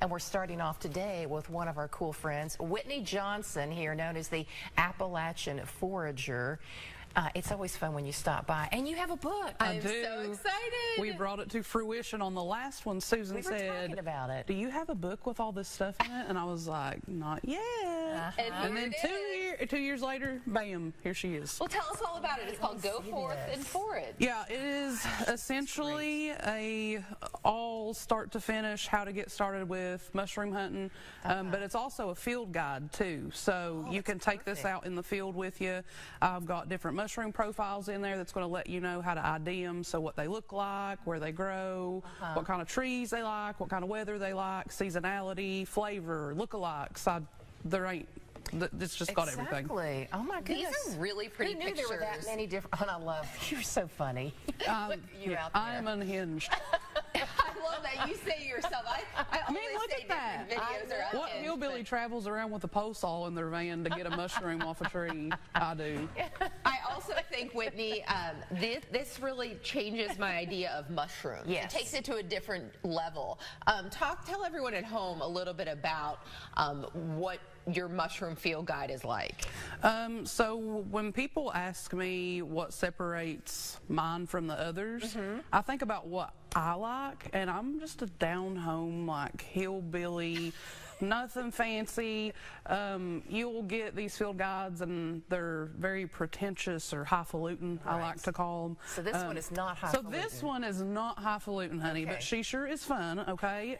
And we're starting off today with one of our cool friends, Whitney Johnson, here, known as the Appalachian Forager. It's always fun when you stop by. And you have a book. I do. So excited. We brought it to fruition on the last one. Susan We were said, talking about it. do you have a book with all this stuff in it? And I was like, not yet. And then 2 years later, bam, here she is. Well, tell us all about it. It's called Go Forth and Forage. Yeah, it is essentially a all start to finish how to get started with mushroom hunting, but it's also a field guide too. So you can take this out in the field with you. I've got different mushroom profiles in there that's going to let you know how to ID them, so what they look like, where they grow, what kind of trees they like, what kind of weather they like, seasonality, flavor, lookalikes. It's just got everything. Exactly. Oh my goodness. These are really pretty pictures. Who knew there were that many different? Oh, I love. You're so funny. Look at you out there. I am unhinged. I love that you say yourself. I always look say at that. different videos are What hillbilly travels around with a pole saw in their van to get a mushroom off a tree? I do. I also think, Whitney, this really changes my idea of mushrooms. Yes. It takes it to a different level. Tell everyone at home a little bit about what your mushroom field guide is like. So when people ask me what separates mine from the others, I think about what I like, and I'm just a down-home, like, hillbilly, nothing fancy. You'll get these field guides, and they're very pretentious or highfalutin, I like to call them. So this one is not highfalutin. So this one is not highfalutin, honey, but she sure is fun, okay?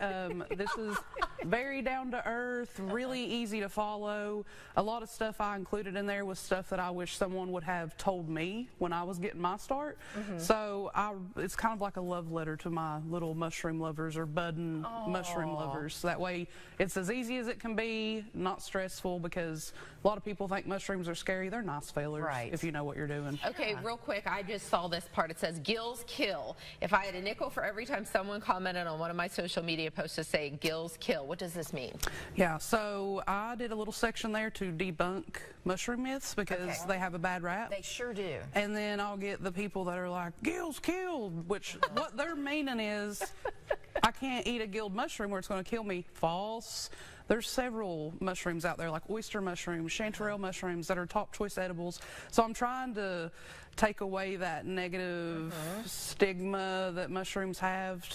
This is very down to earth, really easy to follow. A lot of stuff I included in there was stuff that I wish someone would have told me when I was getting my start. So it's kind of like a love letter to my little mushroom lovers or budding mushroom lovers. So that way it's as easy as it can be, not stressful, because a lot of people think mushrooms are scary. They're nice failures if you know what you're doing. Okay, real quick, I just saw this part. It says, gills kill. If I had a nickel for every time someone commented on one of my social media posts to say gills kill, what does this mean? Yeah, so I did a little section there to debunk mushroom myths because they have a bad rap. They sure do. And then I'll get the people that are like, gills killed, which what they're meaning is, I can't eat a gilled mushroom or it's going to kill me. False. There's several mushrooms out there, like oyster mushrooms, chanterelle mushrooms, that are top choice edibles. So I'm trying to take away that negative stigma that mushrooms have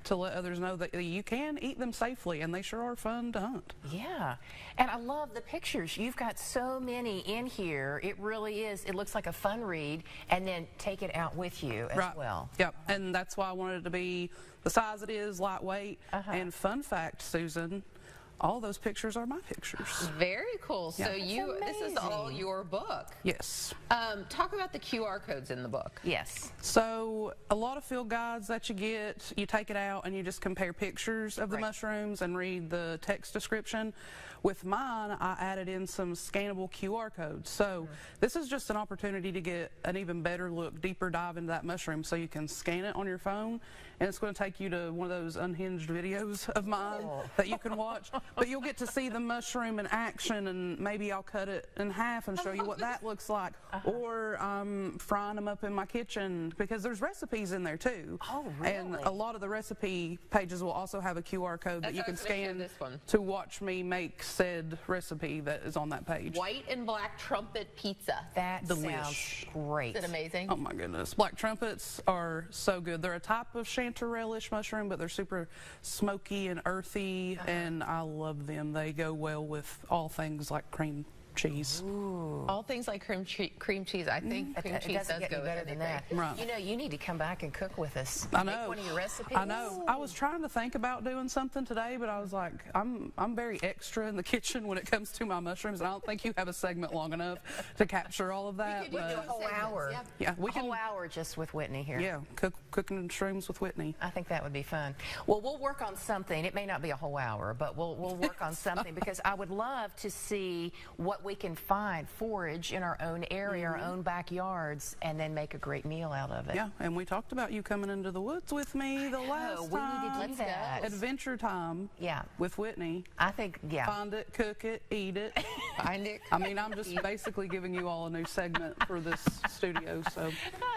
to let others know that you can eat them safely, and they sure are fun to hunt. Yeah, and I love the pictures. You've got so many in here. It really is. It looks like a fun read, and then take it out with you as well. Yep, and that's why I wanted it to be the size it is, lightweight. And fun fact, Susan, all those pictures are my pictures. Very cool. So this is all your book. Yes. Talk about the QR codes in the book. Yes. So a lot of field guides that you get, you take it out and you just compare pictures of the mushrooms and read the text description. With mine, I added in some scannable QR codes. So this is just an opportunity to get an even better look, deeper dive into that mushroom, so you can scan it on your phone, and it's going to take you to one of those unhinged videos of mine that you can watch. But you'll get to see the mushroom in action, and maybe I'll cut it in half and show you what that looks like. Or I'm frying them up in my kitchen, because there's recipes in there too. Oh, really? And a lot of the recipe pages will also have a QR code that you can scan to watch me make said recipe that is on that page. White and black trumpet pizza. That sounds great. Is it amazing? Oh my goodness. Black trumpets are so good. They're a type of chanterelle-ish mushroom, but they're super smoky and earthy, and I love them. They go well with all things like cream cheese. Ooh. All things like cream cheese. I think cream cheese does go better than that. Right. You know, you need to come back and cook with us. I know. Make one of your recipes. I know. I was trying to think about doing something today, but I was like, I'm very extra in the kitchen when it comes to my mushrooms, and I don't think you have a segment long enough to capture all of that. We could do a whole hour. Yeah, we can. A whole hour just with Whitney here. Yeah, cooking shrooms with Whitney. I think that would be fun. Well, we'll work on something. It may not be a whole hour, but we'll work on something, because I would love to see what we can find, forage in our own area, our own backyards, and then make a great meal out of it. Yeah, and we talked about you coming into the woods with me the last we time. need to do that. Adventure time. Yeah. With Whitney. I think, yeah. Find it, cook it, eat it. Find it. I mean, I'm just basically giving you all a new segment for this studio. So,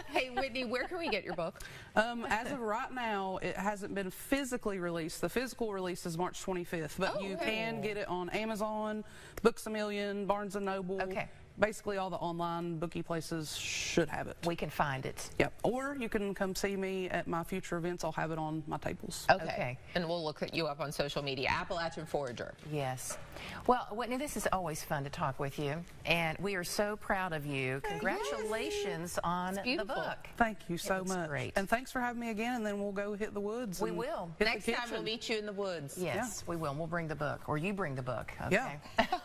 Hey, Whitney, where can we get your book? as of right now, it hasn't been physically released. The physical release is March 25th, but you can get it on Amazon, Books A Million, Barnes & Noble. Okay. Basically, all the online bookie places should have it. We can find it. Yep. Or you can come see me at my future events. I'll have it on my tables. Okay. And we'll look you up on social media. Appalachian Forager. Yes. Well, Whitney, this is always fun to talk with you, and we are so proud of you. Congratulations on the book. Thank you so It's much. great. And thanks for having me again, and then we'll go hit the woods. We and will. hit the Next time we'll kitchen. meet you in the woods. Yes, we will. We'll bring the book, or you bring the book. Okay. Yeah.